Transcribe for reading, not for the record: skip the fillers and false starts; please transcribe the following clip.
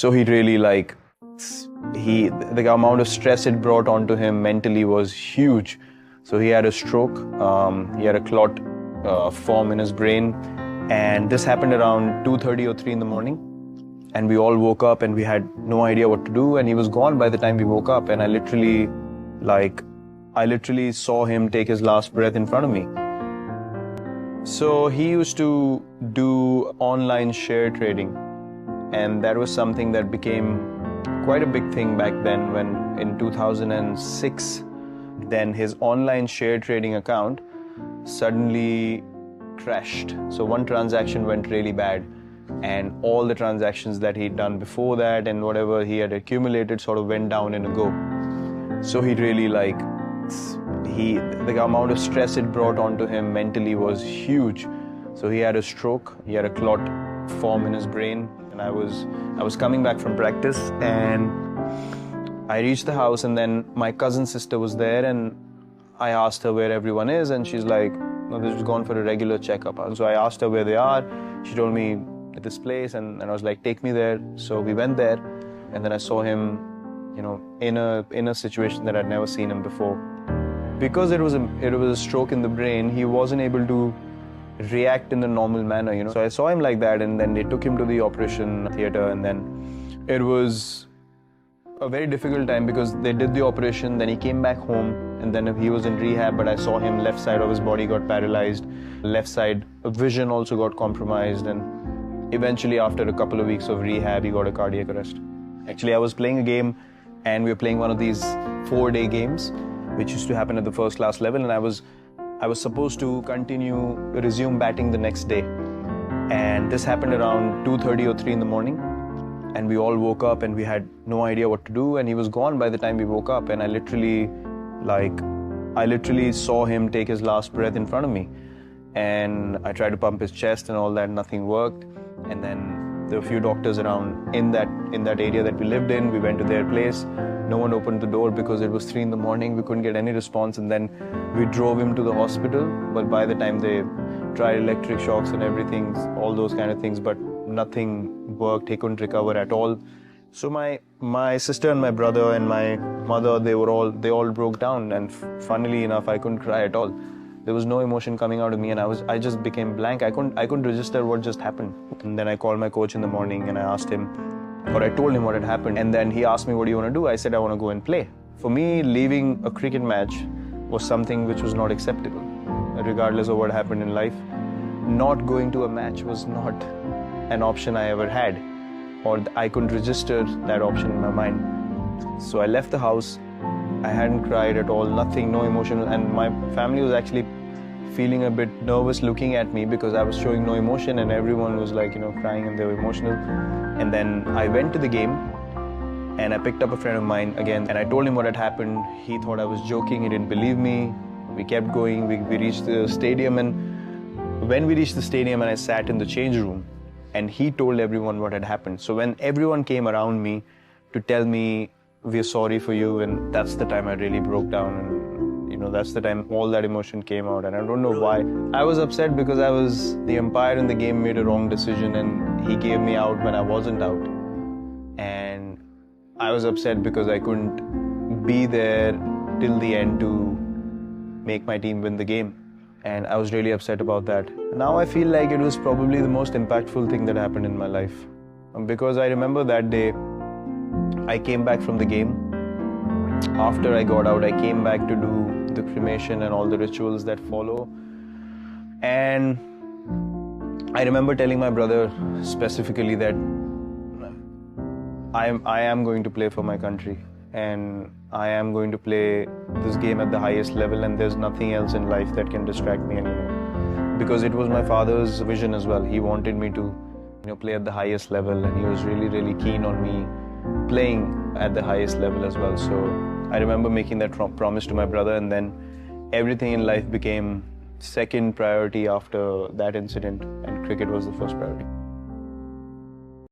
So he really the amount of stress it brought onto him mentally was huge. So he had a stroke, he had a clot form in his brain, and this happened around 2:30 or 3 in the morning. And we all woke up and we had no idea what to do, and he was gone by the time we woke up. And I literally saw him take his last breath in front of me. So he used to do online share trading, and that was something that became quite a big thing back then, when in 2006, then his online share trading account suddenly crashed. So one transaction went really bad, and all the transactions that he'd done before that and whatever he had accumulated sort of went down in a go. So he really the amount of stress it brought onto him mentally was huge. So he had a stroke, he had a clot form in his brain, and I was coming back from practice, and I reached the house, and then my cousin's sister was there, and I asked her where everyone is, and she's like, no, they've just gone for a regular checkup. So I asked her where they are. She told me at this place, and I was like, take me there. So we went there, and then I saw him, in a situation that I'd never seen him before. Because it was a stroke in the brain, he wasn't able to react in the normal manner, So I saw him like that, and then they took him to the operation theater, and then it was a very difficult time because they did the operation, then he came back home, and then he was in rehab, but I saw him, left side of his body got paralyzed, left side vision also got compromised, and eventually after a couple of weeks of rehab, he got a cardiac arrest. Actually, I was playing a game, and we were playing one of these 4-day games, which used to happen at the first class level, and I was supposed to resume batting the next day. And this happened around 2:30 or 3 in the morning, and we all woke up and we had no idea what to do, and he was gone by the time we woke up, and I literally saw him take his last breath in front of me. And I tried to pump his chest and all that, nothing worked. And then there were a few doctors around in that area that we lived in. We went to their place. No one opened the door because it was 3 in the morning. We couldn't get any response, and then we drove him to the hospital. But by the time they tried electric shocks and everything, all those kind of things, but nothing worked. He couldn't recover at all. So my sister and my brother and my mother, they all broke down, and funnily enough, I couldn't cry at all. There was no emotion coming out of me, and I just became blank. I couldn't register what just happened. And then I called my coach in the morning, and I told him what had happened. And then he asked me, what do you want to do? I said, I want to go and play. For me, leaving a cricket match was something which was not acceptable, regardless of what happened in life. Not going to a match was not an option I ever had, or I couldn't register that option in my mind. So I left the house. I hadn't cried at all, nothing, no emotion, and my family was actually feeling a bit nervous looking at me because I was showing no emotion, and everyone was crying and they were emotional. And then I went to the game, and I picked up a friend of mine again, and I told him what had happened. He thought I was joking, he didn't believe me. We kept going, we reached the stadium, and when we reached the stadium and I sat in the change room, and he told everyone what had happened. So when everyone came around me to tell me, we're sorry for you, and that's the time I really broke down, and that's the time all that emotion came out. And I don't know why. I was upset because the umpire in the game made a wrong decision, and he gave me out when I wasn't out. And I was upset because I couldn't be there till the end to make my team win the game. And I was really upset about that. Now I feel like it was probably the most impactful thing that happened in my life. Because I remember that day, I came back from the game. After I got out, I came back to do the cremation and all the rituals that follow. And I remember telling my brother specifically that I am going to play for my country, and I am going to play this game at the highest level, and there's nothing else in life that can distract me anymore. Because it was my father's vision as well. He wanted me to play at the highest level, and he was really, really keen on me playing at the highest level as well. So I remember making that promise to my brother, and then everything in life became second priority after that incident, and cricket was the first priority.